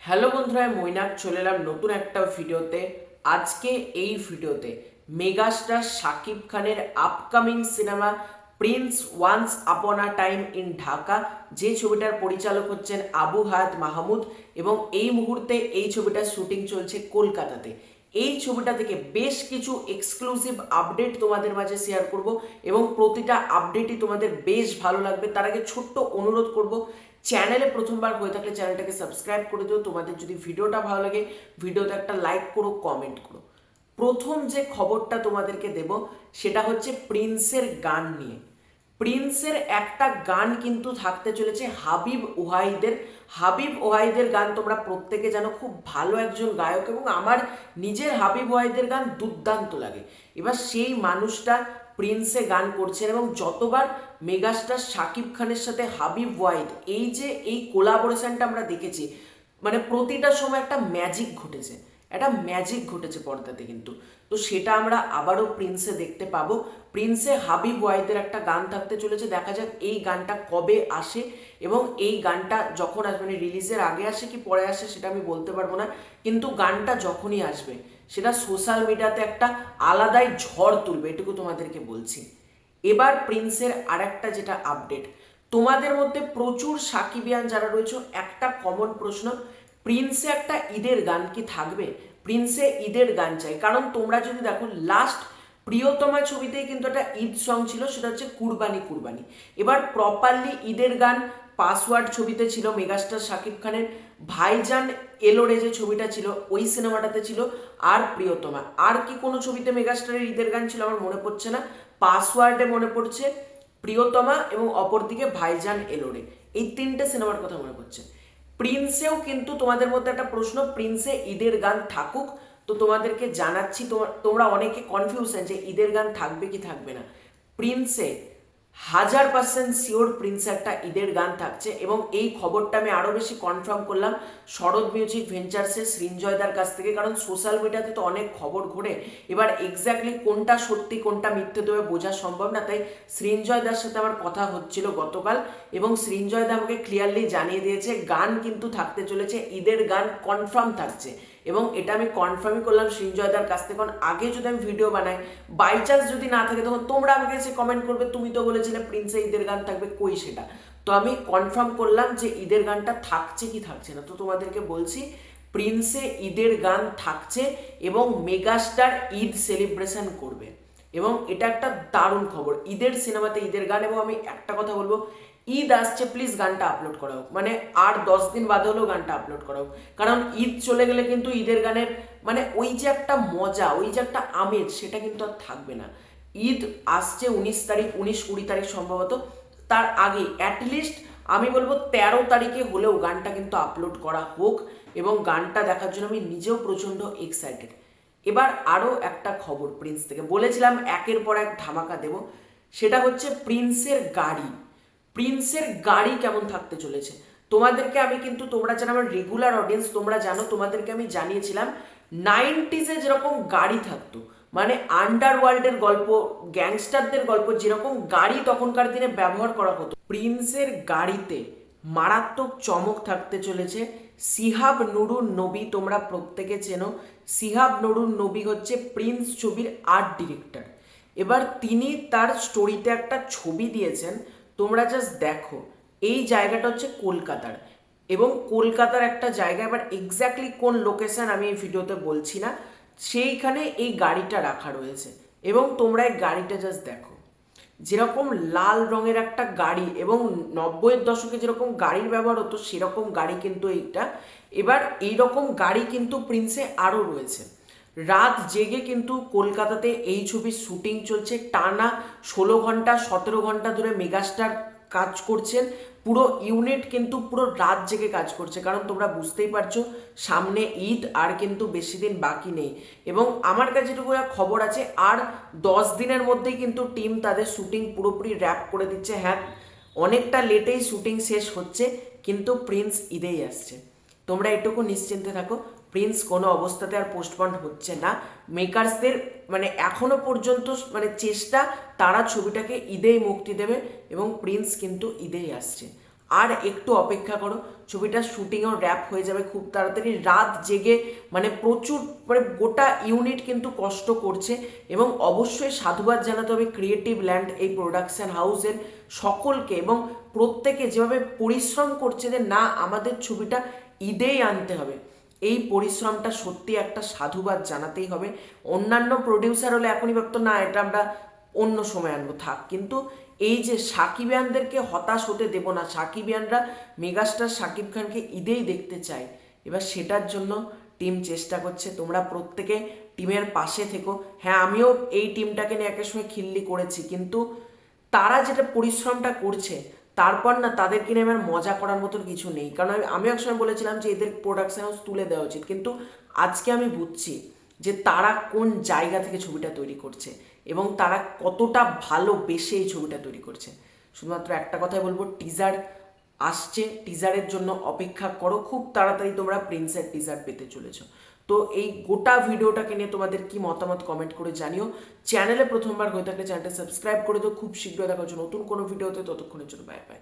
Hello বন্ধুরা, মৈনাক চলে এলাম নতুন একটা ভিডিওতে। আজকে এই ভিডিওতে মেগাস্টার শাকিব খানের upcoming cinema Prince once upon a time in Dhaka, যে ছবিটার পরিচালক হচ্ছেন আবু হায়াত মাহমুদ এবং এই মুহূর্তে এই ছবিটার শুটিং চলছে কলকাতাতে। এই ছবিটা থেকে বেশ কিছু এক্সক্লুসিভ আপডেট তোমাদের মাঝে শেয়ার করব এবং প্রতিটা আপডেটই তোমাদের বেশ ভালো লাগবে। তার আগে ছোট্ট অনুরোধ করব, চ্যানেলে প্রথমবার হয়ে থাকলে চ্যানেলটাকে সাবস্ক্রাইব করে দিও। তোমাদের যদি ভিডিওটা ভালো লাগে ভিডিওতে একটা লাইক করো, কমেন্ট করো। প্রথম যে খবরটা তোমাদেরকে দেব সেটা হচ্ছে প্রিন্সের গান নিয়ে। প্রিন্সের একটা গান কিন্তু থাকতে চলেছে হাবিব ওয়াহিদের। হাবিব ওয়াহিদের গান তোমরা প্রত্যেকে জানো, খুব ভালো একজন গায়ক এবং আমার নিজের হাবিব ওয়াহিদের গান দুর্দান্ত লাগে। এবার সেই মানুষটা প্রিন্সে গান করছেন এবং যতবার মেগাস্টার শাকিব খানের সাথে হাবিব ওয়াহিদ এই কোলাবোরেশনটা আমরা দেখেছি, মানে প্রতিটা সময় একটা ম্যাজিক ঘটেছে পর্দাতে কিন্তু। তো সেটা আমরা আবারও প্রিন্সে দেখতে পাবো। প্রিন্সে হাবিব ওয়াহিদের একটা গান থাকতে চলেছে, দেখা যাক এই গানটা কবে আসে এবং এই গানটা যখন আসবে, মানে রিলিজের আগে আসে কি পরে আসে সেটা আমি বলতে পারবো না, কিন্তু গানটা যখনই আসবে সেটা সোশ্যাল মিডিয়াতে একটা আলাদাই ঝড় তুলবে, এটুকু তোমাদেরকে বলছি। এবার প্রিন্সের আরেকটা যেটা আপডেট, তোমাদের মধ্যে প্রচুর সাকিবিয়ান যারা রয়েছে, একটা কমন প্রশ্ন, প্রিন্সে একটা ঈদের গান কি থাকবে? প্রিন্সে ঈদের গান চাই, কারণ তোমরা যদি দেখো লাস্ট প্রিয়তমা ছবিতেই কিন্তু একটা ঈদ সং ছিল, সেটা হচ্ছে কুরবানি কুরবানি। এবার প্রপারলি ঈদের গান পাসওয়ার্ড ছবিতে ছিল মেগাস্টার শাকিব খানের, ভাইজান এলোরে যে ছবিটা ছিল ওই সিনেমাটাতে ছিল, আর প্রিয়তমা। আর কি কোনো ছবিতে মেগাস্টারের ঈদের গান ছিল আমার মনে পড়ছে না। পাসওয়ার্ডে মনে পড়ছে প্রিয়তমা এবং অপরদিকে ভাইজান এলোরে, এই তিনটে সিনেমার কথা মনে পড়ছে। প্রিন্সেও কিন্তু তোমাদের মধ্যে একটা প্রশ্ন, প্রিন্সে ঈদের গান থাকুক। তো তোমাদেরকে জানাচ্ছি, তোমরা অনেকে কনফিউশন যে ঈদের গান থাকবে কি থাকবে না। প্রিন্সে 1000% শিওর প্রিন্সে একটা ঈদের গান থাকছে এবং এই খবরটা আমি আরও বেশি কনফার্ম করলাম শরৎ মিউজিক ভেঞ্চার্সের সৃঞ্জয়দার কাছ থেকে, কারণ সোশ্যাল মিডিয়াতে তো অনেক খবর ঘোরে, এবার এক্স্যাক্টলি কোনটা সত্যি কোনটা মিথ্যে দেবে বোঝা সম্ভব না। তাই সৃঞ্জয়দার সাথে আমার কথা হচ্ছিল গতকাল এবং সৃঞ্জয়দা আমাকে ক্লিয়ারলি জানিয়ে দিয়েছে গান কিন্তু থাকতে চলেছে, ঈদের গান কনফার্ম থাকছে এবং এটা আমি কনফার্মই করলাম সৃঞ্জয়দার কাছ থেকে। কারণ আগে যদি আমি ভিডিও বানাই, বাই চান্স যদি না থাকে, তখন তোমরা আমাকে এসে কমেন্ট করবে তুমি তো বলেছিলে প্রিন্সে ঈদের গান থাকবে, কই সেটা। তো আমি কনফার্ম করলাম যে ঈদের গানটা থাকছে কি থাকছে না। তো তোমাদেরকে বলছি প্রিন্সে ঈদের গান থাকছে এবং মেগাস্টার ঈদ সেলিব্রেশন করবে এবং এটা একটা দারুণ খবর। ঈদের সিনেমাতে ঈদের গান, এবং আমি একটা কথা বলবো, ঈদ আসছে, প্লিজ গানটা আপলোড করা হোক, মানে আর 10 দিন বাদে হলেও গানটা আপলোড করা হোক। কারণ ঈদ চলে গেলে কিন্তু ঈদের গানের মানে ওই যে একটা মজা, ওই যে একটা আমেজ, সেটা কিন্তু আর থাকবে না। ঈদ আসছে 19 তারিখ, 19-20 তারিখ সম্ভবত, তার আগে অ্যাটলিস্ট আমি বলবো 13 তারিখে হলেও গানটা কিন্তু আপলোড করা হোক এবং গানটা দেখার জন্য আমি নিজেও প্রচণ্ড এক্সাইটেড। এবার আরও একটা খবর প্রিন্স থেকে, বলেছিলাম একের পর এক ধামাকা দেব, সেটা হচ্ছে প্রিন্সের গাড়ি। প্রিন্সের গাড়ি কেমন থাকতে চলেছে তোমাদেরকে আমি কিন্তু, তোমরা যারা আমার রেগুলার অডিয়েন্স তোমরা জানো, তোমাদেরকে আমি জানিয়েছিলাম 90s যেরকম গাড়ি থাকতো, মানে আন্ডারওয়ার্ল্ডের গল্প, গ্যাংস্টারদের গল্প, যেরকম গাড়ি তখনকার দিনে ব্যবহার করা হতো, প্রিন্সের গাড়িতে মারাত্মক চমক থাকতে চলেছে। সিহাব নুরুন নবী তোমরা প্রত্যেকে চেনো, সিহাব নুরুন নবী হচ্ছে প্রিন্স ছবির আর্ট ডিরেক্টর। এবার তিনি তার স্টোরিতে একটা ছবি দিয়েছেন, তোমরা জাস্ট দেখো। এই জায়গাটা হচ্ছে কলকাতার এবং কলকাতার একটা জায়গা, এবার এক্স্যাক্টলি কোন লোকেশন আমি এই ভিডিওতে বলছি না, সেইখানে এই গাড়িটা রাখা রয়েছে এবং তোমরা এই গাড়িটা জাস্ট দেখো। যেরকম লাল রঙের একটা গাড়ি এবং 90-এর দশকে যেরকম গাড়ির ব্যবহার হতো সেরকম গাড়ি কিন্তু এইটা। এবার এইরকম গাড়ি কিন্তু প্রিন্সে আরও রয়েছে। রাত জেগে কিন্তু কলকাতাতে এই ছবির শুটিং চলছে, টানা 16 ঘন্টা 17 ঘন্টা ধরে মেগাস্টার কাজ করছেন, পুরো ইউনিট কিন্তু পুরো রাত জেগে কাজ করছে, কারণ তোমরা বুঝতেই পারছো সামনে ঈদ আর কিন্তু বেশি দিন বাকি নেই এবং আমার কাছে যেটুকু খবর আছে আর 10 দিনের মধ্যেই কিন্তু টিম তাদের শুটিং পুরোপুরি র্যাপ করে দিচ্ছে। হ্যাঁ, অনেকটা লেটেই শুটিং শেষ হচ্ছে কিন্তু প্রিন্স ঈদেই আসছে, তোমরা এটুকু নিশ্চিন্তে থাকো, প্রিন্স কোনো অবস্থাতে আর পোস্টপন্ড হচ্ছে না। মেকার্সদের মানে এখনো পর্যন্ত মানে চেষ্টা, তারা ছবিটাকে ঈদেই মুক্তি দেবে এবং প্রিন্স কিন্তু ঈদেই আসছে। আর একটু অপেক্ষা করো, ছবিটা শুটিংও র্যাপ হয়ে যাবে খুব তাড়াতাড়ি। রাত জেগে মানে প্রচুর মানে গোটা ইউনিট কিন্তু কষ্ট করছে, এবং অবশ্যই সাধুবাদ জানাতে হবে ক্রিয়েটিভ ল্যান্ড এই প্রোডাকশন হাউসের সকলকে, এবং প্রত্যেকে যেভাবে পরিশ্রম করছে যে না আমাদের ছবিটা ঈদেই আনতে হবে, এই পরিশ্রমটা সত্যি একটা সাধুবাদ জানাতেই হবে। অন্যান্য প্রডিউসার হলে এখনই ভাবতো না এটা আমরা অন্য সময় আনবো থাক, কিন্তু এই যে সাকিবিয়ানদেরকে হতাশ হতে দেব না, সাকিবিয়ানরা মেগাস্টার সাকিব খানকে ঈদেই দেখতে চায়, এবার সেটার জন্য টিম চেষ্টা করছে। তোমরা প্রত্যেকে টিমের পাশে থেকো। হ্যাঁ আমিও এই টিমটাকে নিয়ে একটা সময় খিল্লি করেছি, কিন্তু তারা যেটা পরিশ্রমটা করছে তারপর না তাদেরকে নিয়ে আমার মজা করার মতন কিছু নেই। কারণ আমি একসময় বলেছিলাম যে এদের প্রোডাকশন হাউস তুলে দেওয়া উচিত, কিন্তু আজকে আমি বুঝছি যে তারা কোন জায়গা থেকে ছবিটা তৈরি করছে এবং তারা কতটা ভালোবেসে এই ছবিটা তৈরি করছে। শুধুমাত্র একটা কথাই বলবো, টিজার আসছে, টিজারের জন্য অপেক্ষা করো, খুব তাড়াতাড়ি তোমরা প্রিন্সের টিজার পেতে চলেছো। তো এই গোটা ভিডিওটাকে নিয়ে তোমাদের কি মতামত কমেন্ট করে জানিও। চ্যানেলে প্রথমবার হয়ে থাকলে চ্যানেলটা সাবস্ক্রাইব করে দিও। খুব শীঘ্রই দেখা হচ্ছে নতুন কোনো ভিডিওতে, ততক্ষণের জন্য বাই বাই।